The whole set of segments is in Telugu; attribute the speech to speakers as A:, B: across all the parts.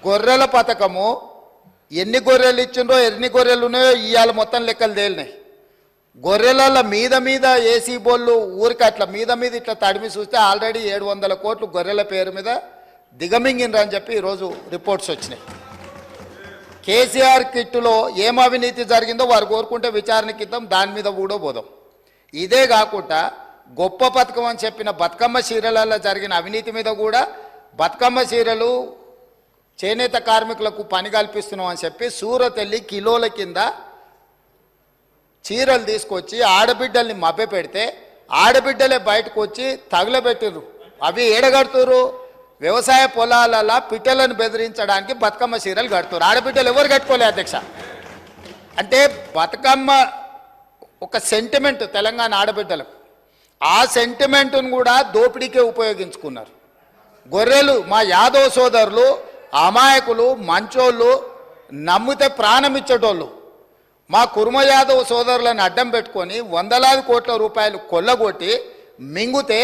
A: గొర్రెల పథకము ఎన్ని గొర్రెలు ఇచ్చిండ్రో ఎన్ని గొర్రెలు ఉన్నాయో ఇవాళ మొత్తం లెక్కలు తేలినాయి. గొర్రెల మీద ఏసీ బోళ్ళు ఊరికి అట్లా మీద ఇట్లా తడిమి చూస్తే ఆల్రెడీ 700 కోట్లు గొర్రెల పేరు మీద దిగమింగినరు అని చెప్పి ఈరోజు రిపోర్ట్స్ వచ్చినాయి. కేసీఆర్ కిట్టులో ఏం అవినీతి జరిగిందో వారు కోరుకుంటే విచారణకి ఇద్దాం, దాని మీద కూడా పోదాం. ఇదే కాకుండా గొప్ప పథకం అని చెప్పిన బతుకమ్మ చీరలలో జరిగిన అవినీతి మీద కూడా బతుకమ్మ చీరలు చేనేత కార్మికులకు పని కల్పిస్తున్నాం అని చెప్పి సూరత్ వెళ్ళి కిలోల కింద చీరలు తీసుకొచ్చి ఆడబిడ్డల్ని మభ్య పెడితే ఆడబిడ్డలే బయటకు వచ్చి తగులబెట్టిర్రు. అవి ఏడగడుతురు వ్యవసాయ పొలాలలో పిట్టలను బెదిరించడానికి బతుకమ్మ చీరలు కడుతురు. ఆడబిడ్డలు ఎవరు కట్టుకోలే అధ్యక్ష. అంటే బతుకమ్మ ఒక సెంటిమెంట్ తెలంగాణ ఆడబిడ్డలకు, ఆ సెంటిమెంట్ను కూడా దోపిడీకే ఉపయోగించుకున్నారు. గొర్రెలు మా యాదవ్ సోదరులు అమాయకులు మంచోళ్ళు, నమ్మితే ప్రాణం ఇచ్చేటోళ్ళు. మా కుర్మ యాదవ్ సోదరులను అడ్డం పెట్టుకొని వందలాది కోట్ల రూపాయలు కొల్లగొట్టి మింగుతే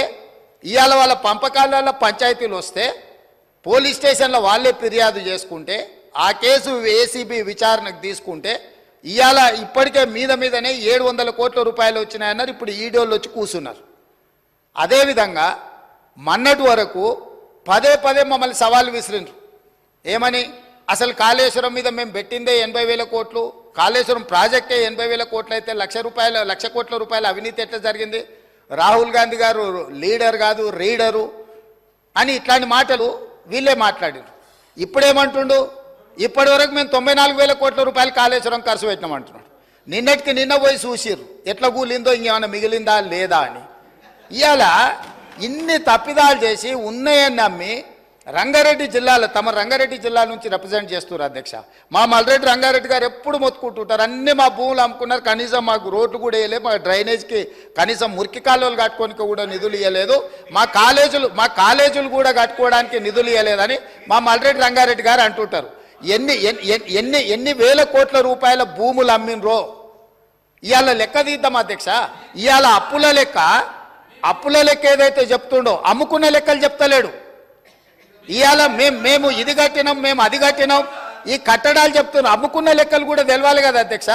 A: ఇవాళ వాళ్ళ పంపకాలలో పంచాయతీలు వస్తే పోలీస్ స్టేషన్లో వాళ్ళే ఫిర్యాదు చేసుకుంటే ఆ కేసు ఏసీబీ విచారణకు తీసుకుంటే ఇవాళ ఇప్పటికే మీదనే 700 కోట్ల రూపాయలు వచ్చినాయన్నారు. ఇప్పుడు ఈడోళ్ళు వచ్చి కూర్చున్నారు. అదేవిధంగా మొన్నటి వరకు పదే పదే సవాల్ విసిరిండ్రు. ఏమని? అసలు కాళేశ్వరం మీద మేము పెట్టిందే 80,000 కోట్లు, కాళేశ్వరం ప్రాజెక్టే 80,000 కోట్లు అయితే 1,00,000 కోట్ల రూపాయల అవినీతి ఎట్లా జరిగింది? రాహుల్ గాంధీ గారు లీడర్ కాదు రీడరు అని ఇట్లాంటి మాటలు వీళ్ళే మాట్లాడారు. ఇప్పుడేమంటుండు? ఇప్పటి వరకు మేము 94,000 కోట్ల రూపాయలు కాళేశ్వరం ఖర్చు పెట్టినామంటున్నాడు. నిన్నటికి నిన్న పోయి చూసిర్రు ఎట్లా కూలిందో, ఇంకేమైనా మిగిలిందా లేదా అని. ఇవాళ ఇన్ని తప్పిదాలు చేసి ఉన్నాయని నమ్మి రంగారెడ్డి జిల్లాలో తమ రంగారెడ్డి జిల్లా నుంచి రిప్రజెంట్ చేస్తున్నారు అధ్యక్ష. మా మల్రెడ్డి రంగారెడ్డి గారు ఎప్పుడు మొత్తుకుంటుంటారు, అన్నీ మా భూములు అమ్ముకున్నారు, కనీసం మాకు రోడ్లు కూడా వేయలేదు, మా డ్రైనేజ్కి కనీసం మురికి కాలువలు కట్టుకోనికి కూడా నిధులు ఇవ్వలేదు, మా కాలేజీలు కూడా కట్టుకోవడానికి నిధులు ఇవ్వలేదని మా మల్రెడ్డి రంగారెడ్డి గారు అంటుంటారు. ఎన్ని వేల కోట్ల రూపాయల భూములు అమ్మినరో ఇవాళ లెక్క తీద్దాం అధ్యక్ష. ఇవాళ అప్పుల లెక్క ఏదైతే చెప్తుండో అమ్ముకున్న లెక్కలు చెప్తలేడు. ఇవాళ మేము ఇది కట్టినాం, మేము అది కట్టినాం, ఈ కట్టడాలు చెప్తున్నాం, అమ్ముకున్న లెక్కలు కూడా తెలవాలి కదా అధ్యక్ష.